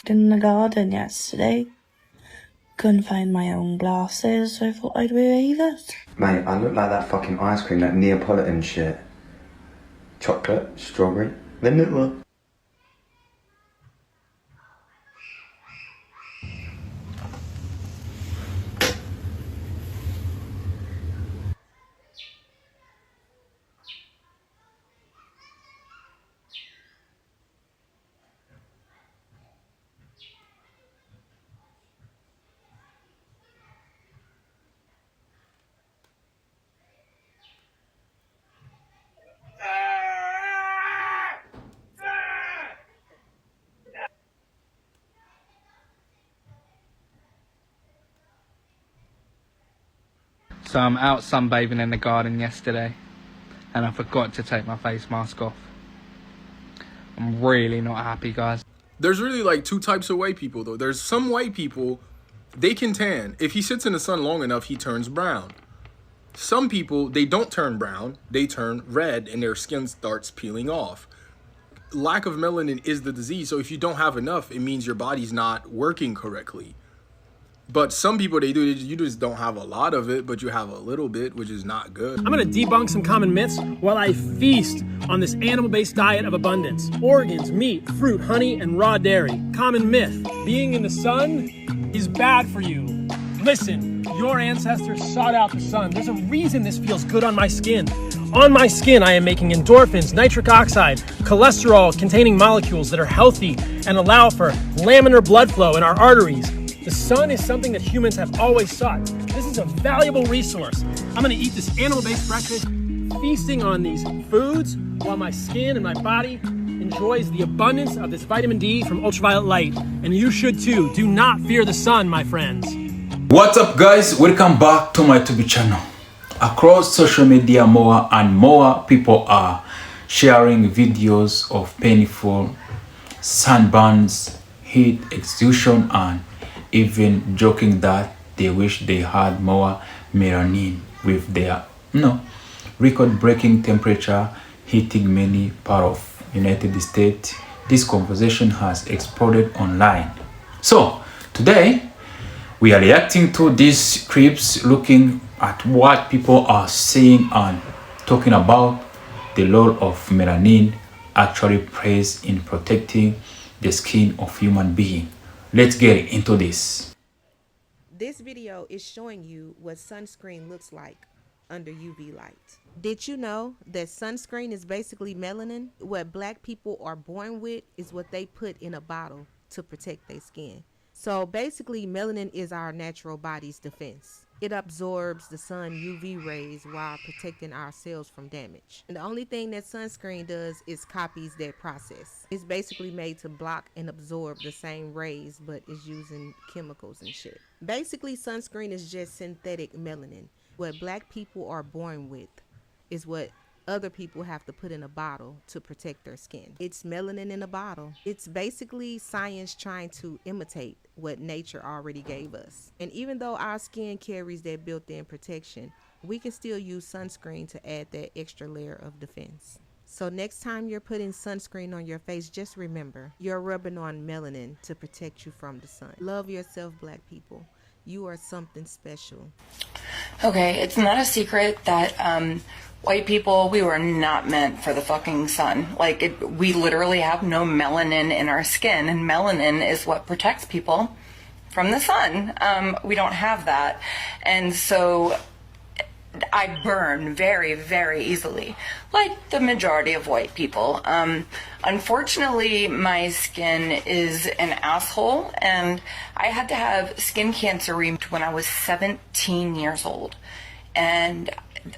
In the garden yesterday. Couldn't find my own glasses, so I thought I'd wave it. Mate, I look like that fucking ice cream, that Neapolitan shit. Chocolate, strawberry, vanilla. So I'm out sunbathing in the garden yesterday and I forgot to take my face mask off. I'm really not happy, guys. There's really like two types of white people though. There's some white people, they can tan. If he sits in the sun long enough, he turns brown. Some people, they don't turn brown, they turn red and their skin starts peeling off. Lack of melanin is the disease, so if you don't have enough, it means your body's not working correctly. But some people, they do, you just don't have a lot of it, but you have a little bit, which is not good. I'm gonna debunk some common myths while I feast on this animal-based diet of abundance. Organs, meat, fruit, honey, and raw dairy. Common myth, being in the sun is bad for you. Listen, your ancestors sought out the sun. There's a reason this feels good on my skin. On my skin, I am making endorphins, nitric oxide, cholesterol-containing molecules that are healthy and allow for laminar blood flow in our arteries. The sun is something that humans have always sought. This is a valuable resource. I'm gonna eat this animal-based breakfast, feasting on these foods while my skin and my body enjoys the abundance of this vitamin D from ultraviolet light. And you should too. Do not fear the sun, my friends. What's up, guys? Welcome back to my YouTube channel. Across social media, more and more people are sharing videos of painful sunburns, heat exhaustion, and even joking that they wish they had more melanin with their record-breaking temperature hitting many parts of United States. This conversation has exploded online. So today we are reacting to these clips, looking at what people are saying and talking about the role of melanin actually plays in protecting the skin of human beings. Let's get into this. This video is showing you what sunscreen looks like under UV light. Did you know that sunscreen is basically melanin? What black people are born with is what they put in a bottle to protect their skin. So basically, melanin is our natural body's defense. It absorbs the sun UV rays while protecting our cells from damage. And the only thing that sunscreen does is copies that process. It's basically made to block and absorb the same rays, but is using chemicals and shit. Basically, sunscreen is just synthetic melanin. What black people are born with is what other people have to put in a bottle to protect their skin. It's melanin in a bottle. It's basically science trying to imitate what nature already gave us. And even though our skin carries that built-in protection, we can still use sunscreen to add that extra layer of defense. So next time you're putting sunscreen on your face, just remember, you're rubbing on melanin to protect you from the sun. Love yourself, black people. You are something special. Okay, it's not a secret that white people, we were not meant for the fucking sun. Like, we literally have no melanin in our skin, and melanin is what protects people from the sun. We don't have that, and so I burn very, very easily, like the majority of white people. Unfortunately, my skin is an asshole, and I had to have skin cancer removed when I was 17 years old, and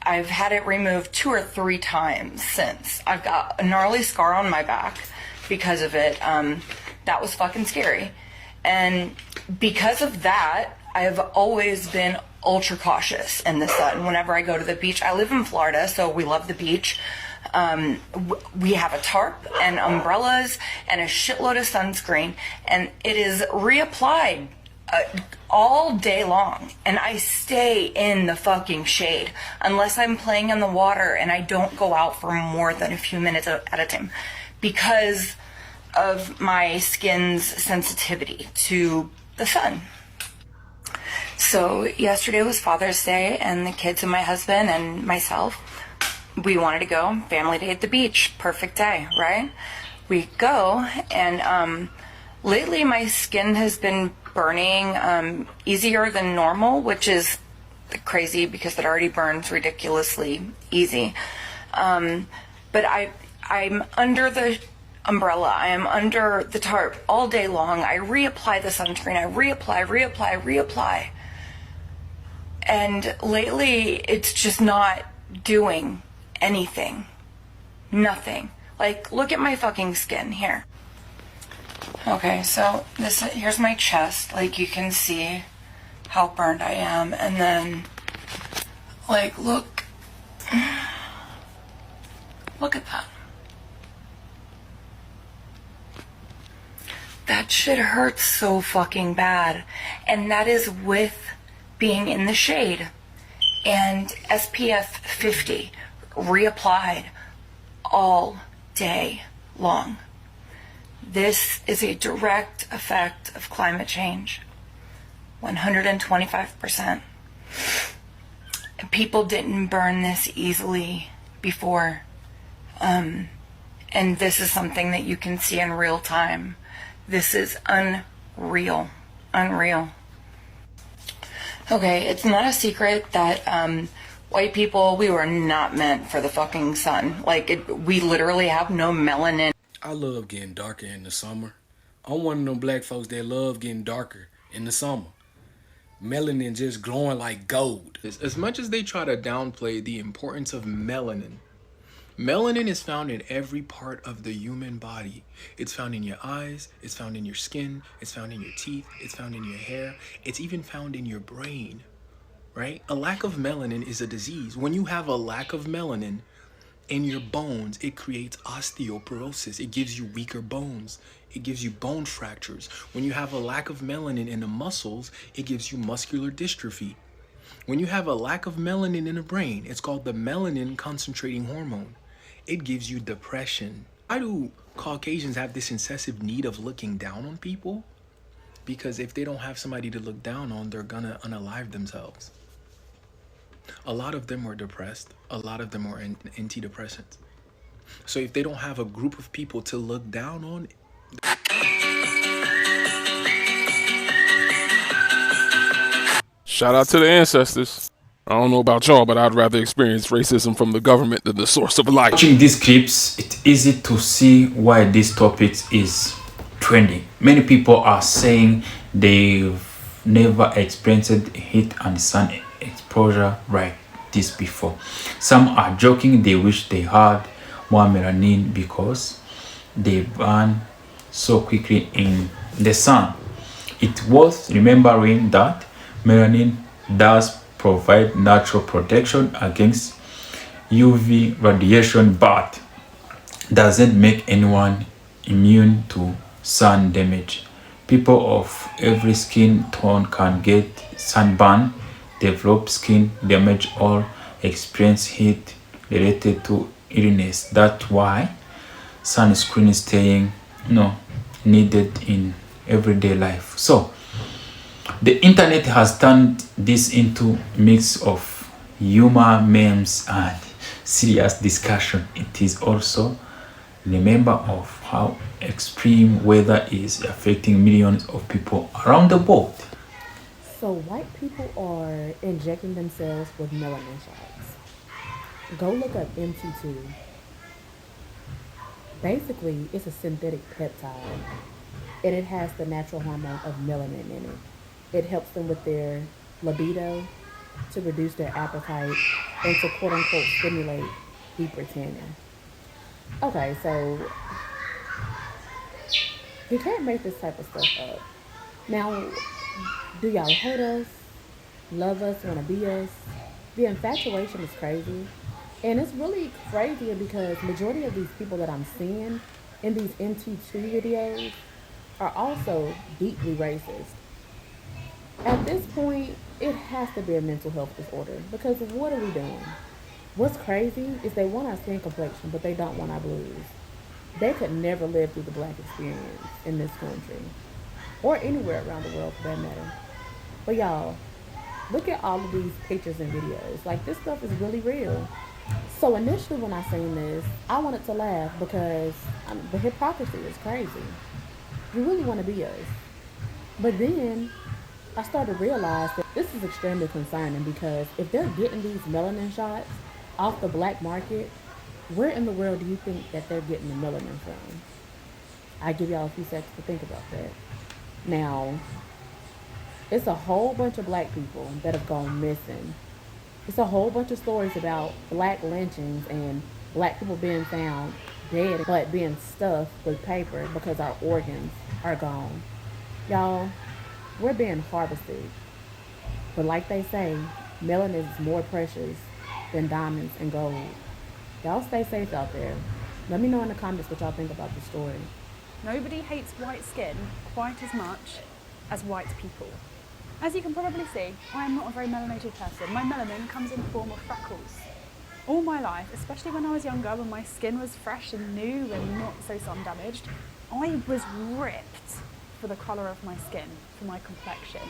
I've had it removed 2 or 3 times since. I've got a gnarly scar on my back because of it. That was fucking scary. And because of that, I've always been ultra cautious in the sun. Whenever I go to the beach, I live in Florida, so we love the beach. We have a tarp and umbrellas and a shitload of sunscreen, and it is reapplied all day long, and I stay in the fucking shade unless I'm playing in the water, and I don't go out for more than a few minutes at a time, because of my skin's sensitivity to the sun. So yesterday was Father's Day, and the kids and my husband and myself, we wanted to go family day at the beach. Perfect day, right? We go, and lately my skin has been burning easier than normal, which is crazy because it already burns ridiculously easy. But I'm under the umbrella. I am under the tarp all day long. I reapply the sunscreen. I reapply. And lately, it's just not doing anything. Nothing. Like, look at my fucking skin here. Okay, so here's my chest. Like, you can see how burned I am. And then, like, look at that. That shit hurts so fucking bad. And that is with being in the shade. And SPF 50 reapplied all day long. This is a direct effect of climate change. 125%. People didn't burn this easily before. And this is something that you can see in real time. This is unreal. Unreal. Okay, it's not a secret that white people, we were not meant for the fucking sun. Like, we literally have no melanin. I love getting darker in the summer. I'm one of them black folks that love getting darker in the summer. Melanin just glowing like gold. As much as they try to downplay the importance of melanin, melanin is found in every part of the human body. It's found in your eyes, it's found in your skin, it's found in your teeth, it's found in your hair, it's even found in your brain, right? A lack of melanin is a disease. When you have a lack of melanin in your bones, it creates osteoporosis. It gives you weaker bones. It gives you bone fractures. When you have a lack of melanin in the muscles, it gives you muscular dystrophy. When you have a lack of melanin in the brain, it's called the melanin concentrating hormone. It gives you depression. Why do Caucasians have this incessive need of looking down on people? Because if they don't have somebody to look down on, they're gonna unalive themselves. A lot of them are depressed. A lot of them are antidepressants. So if they don't have a group of people to look down on, shout out to the ancestors. I don't know about y'all, but I'd rather experience racism from the government than the source of life. Watching these clips, it's easy to see why this topic is trending. Many people are saying they've never experienced heat and sun exposure like this before. Some are joking they wish they had more melanin because they burn so quickly in the sun. It's worth remembering that melanin does provide natural protection against UV radiation, but doesn't make anyone immune to sun damage. People of every skin tone can get sunburn, develop skin damage, or experience heat related to illness. That's why sunscreen is staying needed in everyday life. So the internet has turned this into a mix of humor, memes, and serious discussion. It is also remember of how extreme weather is affecting millions of people around the world. So white people are injecting themselves with melanin shots. Go look up MT2. Basically, it's a synthetic peptide, and it has the natural hormone of melanin in it. It helps them with their libido, to reduce their appetite, and to quote-unquote stimulate deeper tanning. Okay, so you can't make this type of stuff up. Now, do y'all hate us, love us, want to be us? The infatuation is crazy. And it's really crazy because majority of these people that I'm seeing in these MT2 videos are also deeply racist. At this point, it has to be a mental health disorder, because what are we doing? What's crazy is they want our skin complexion, but they don't want our blues. they could never live through the black experience in this country or anywhere around the world for that matter. But y'all, look at all of these pictures and videos. Like, this stuff is really real. So initially when I seen this, I wanted to laugh because the hypocrisy is crazy. You really want to be us. But then I started to realize that this is extremely concerning, because if they're getting these melanin shots off the black market, where in the world do you think that they're getting the melanin from? I give y'all a few seconds to think about that. Now, it's a whole bunch of black people that have gone missing. It's a whole bunch of stories about black lynchings and black people being found dead but being stuffed with paper because our organs are gone. Y'all, we're being harvested. But like they say, melanin is more precious than diamonds and gold. Y'all stay safe out there. Let me know in the comments what y'all think about the story. Nobody hates white skin quite as much as white people. As you can probably see, I am not a very melanated person. My melanin comes in the form of freckles. All my life, especially when I was younger, when my skin was fresh and new and not so sun damaged, I was ripped for the colour of my skin, for my complexion.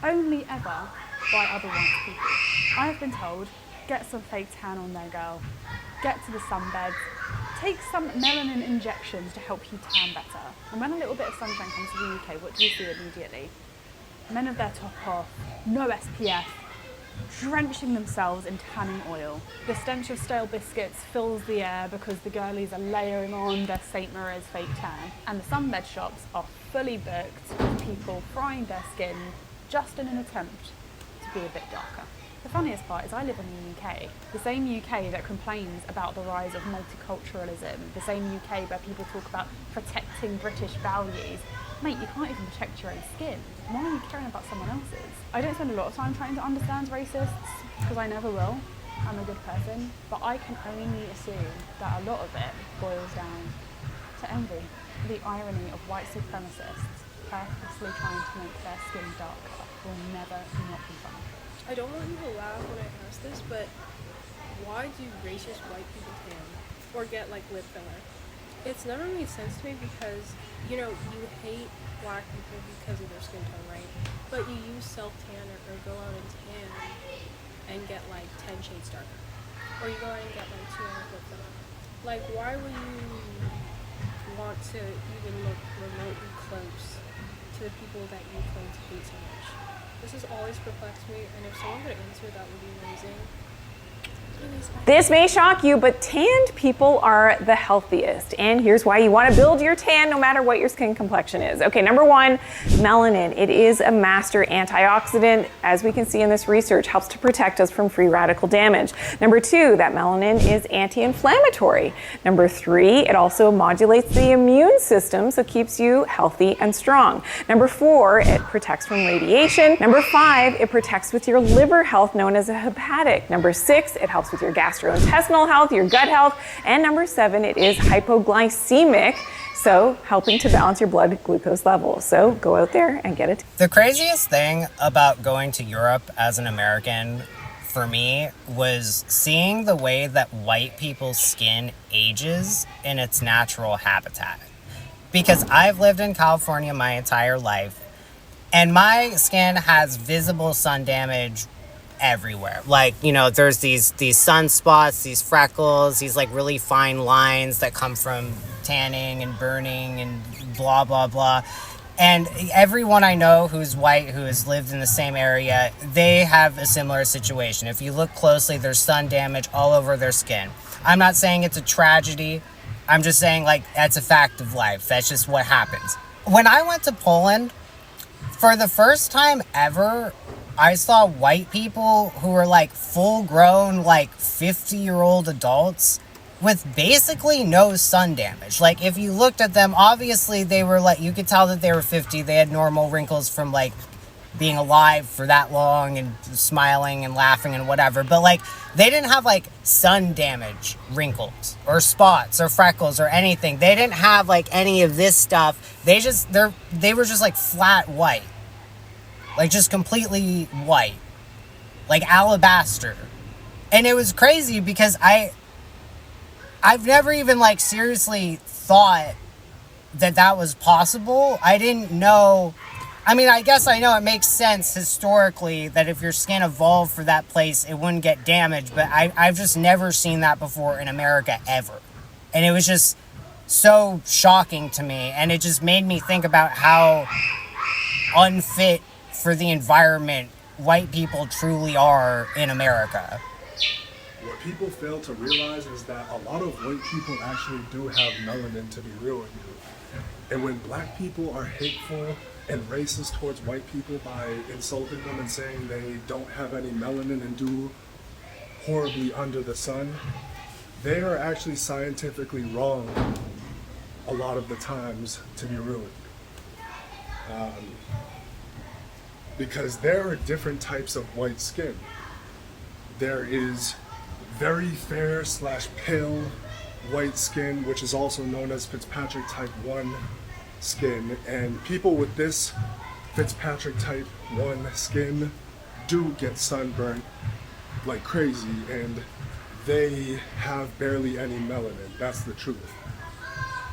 Only ever by other white people. I have been told, get some fake tan on there, girl. Get to the sunbeds. Take some melanin injections to help you tan better. And when a little bit of sunshine comes to the UK, what do we see immediately? Men have their top off, no SPF, drenching themselves in tanning oil. The stench of stale biscuits fills the air because the girlies are layering on their St. Moriz fake tan. And the sunbed shops are fully booked with people frying their skin just in an attempt to be a bit darker. The funniest part is I live in the UK, the same UK that complains about the rise of multiculturalism, the same UK where people talk about protecting British values. Mate, you can't even protect your own skin. Why are you caring about someone else's? I don't spend a lot of time trying to understand racists, because I never will. I'm a good person, but I can only assume that a lot of it boils down to envy. The irony of white supremacists purposely trying to make their skin darker will never not be funny. I don't want you to laugh when I ask this, but why do racist white people tan or get like lip filler? It's never made sense to me because, you know, you hate black people because of their skin tone, right? But you use self-tanner or go out and tan and get like 10 shades darker. Or you go out and get like 200 lip filler. Like, why would you want to even look remotely close to the people that you claim to hate so much? This has always perplexed me, and if someone could answer, that would be amazing. This may shock you, but tanned people are the healthiest. And here's why you want to build your tan no matter what your skin complexion is. Okay, number one, melanin. It is a master antioxidant. As we can see in this research, helps to protect us from free radical damage. Number two, that melanin is anti-inflammatory. Number three, it also modulates the immune system, so keeps you healthy and strong. Number four, it protects from radiation. Number five, it protects with your liver health, known as a hepatic. Number six, it helps with your gastrointestinal health, your gut health. And number seven, it is hypoglycemic, so helping to balance your blood glucose levels. So go out there and get it. The craziest thing about going to Europe as an American for me was seeing the way that white people's skin ages in its natural habitat. Because I've lived in California my entire life, and my skin has visible sun damage everywhere. Like, you know, there's these sunspots, these freckles, these like really fine lines that come from tanning and burning and blah, blah, blah. And everyone I know who's white, who has lived in the same area, they have a similar situation. If you look closely, there's sun damage all over their skin. I'm not saying it's a tragedy. I'm just saying, like, that's a fact of life. That's just what happens. When I went to Poland, for the first time ever, I saw white people who were like full grown, like 50-year-old adults with basically no sun damage. Like, if you looked at them, obviously they were like, you could tell that they were 50. They had normal wrinkles from like being alive for that long and smiling and laughing and whatever. But like, they didn't have like sun damage wrinkles or spots or freckles or anything. They didn't have like any of this stuff. They were just like flat white. Like, just completely white. Like alabaster. And it was crazy because I've never even like seriously thought that was possible. I didn't know. I mean, I guess I know it makes sense historically that if your skin evolved for that place, it wouldn't get damaged, but I've just never seen that before in America ever. And it was just so shocking to me, and it just made me think about how unfit for the environment white people truly are in America. What people fail to realize is that a lot of white people actually do have melanin, to be real with you. And when black people are hateful and racist towards white people by insulting them and saying they don't have any melanin and do horribly under the sun, they are actually scientifically wrong a lot of the times, to be real with you. Because there are different types of white skin. There is very fair / pale white skin, which is also known as Fitzpatrick type 1 skin, and people with this Fitzpatrick type 1 skin do get sunburnt like crazy, and they have barely any melanin. That's the truth.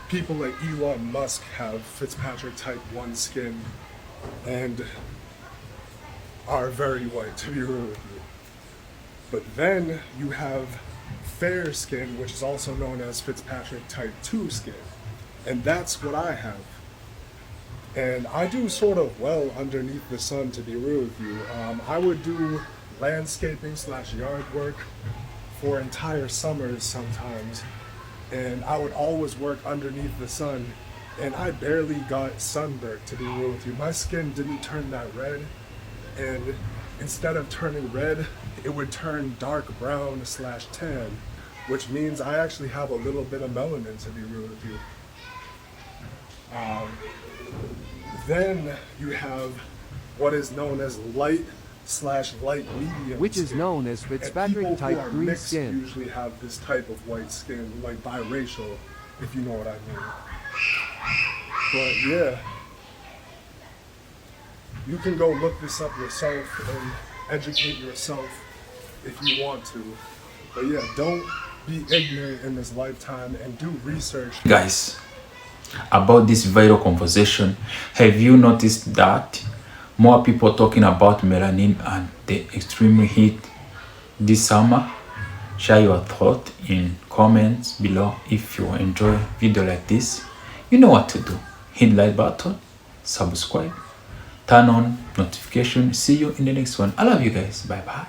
People like Elon Musk have Fitzpatrick type 1 skin and are very white, to be real with you. But then you have fair skin, which is also known as Fitzpatrick type 2 skin, and that's what I have. And I do sort of well underneath the sun, to be real with you. I would do landscaping / yard work for entire summers sometimes, and I would always work underneath the sun, and I barely got sunburnt, to be real with you. My skin didn't turn that red, and instead of turning red, it would turn dark brown / tan, which means I actually have a little bit of melanin, to be real with you. Then you have what is known as light / light medium, which is known as Fitzpatrick type 3 mixed skin. Usually have this type of white skin, like biracial, if you know what I mean. But yeah, you can go look this up yourself and educate yourself if you want to. But yeah, don't be ignorant in this lifetime and do research. Guys, about this vital conversation, have you noticed that more people talking about melanin and the extreme heat this summer? Share your thought in comments below. If you enjoy video like this, you know what to do. Hit like button, subscribe, turn on notification. See you in the next one. I love you guys. Bye bye.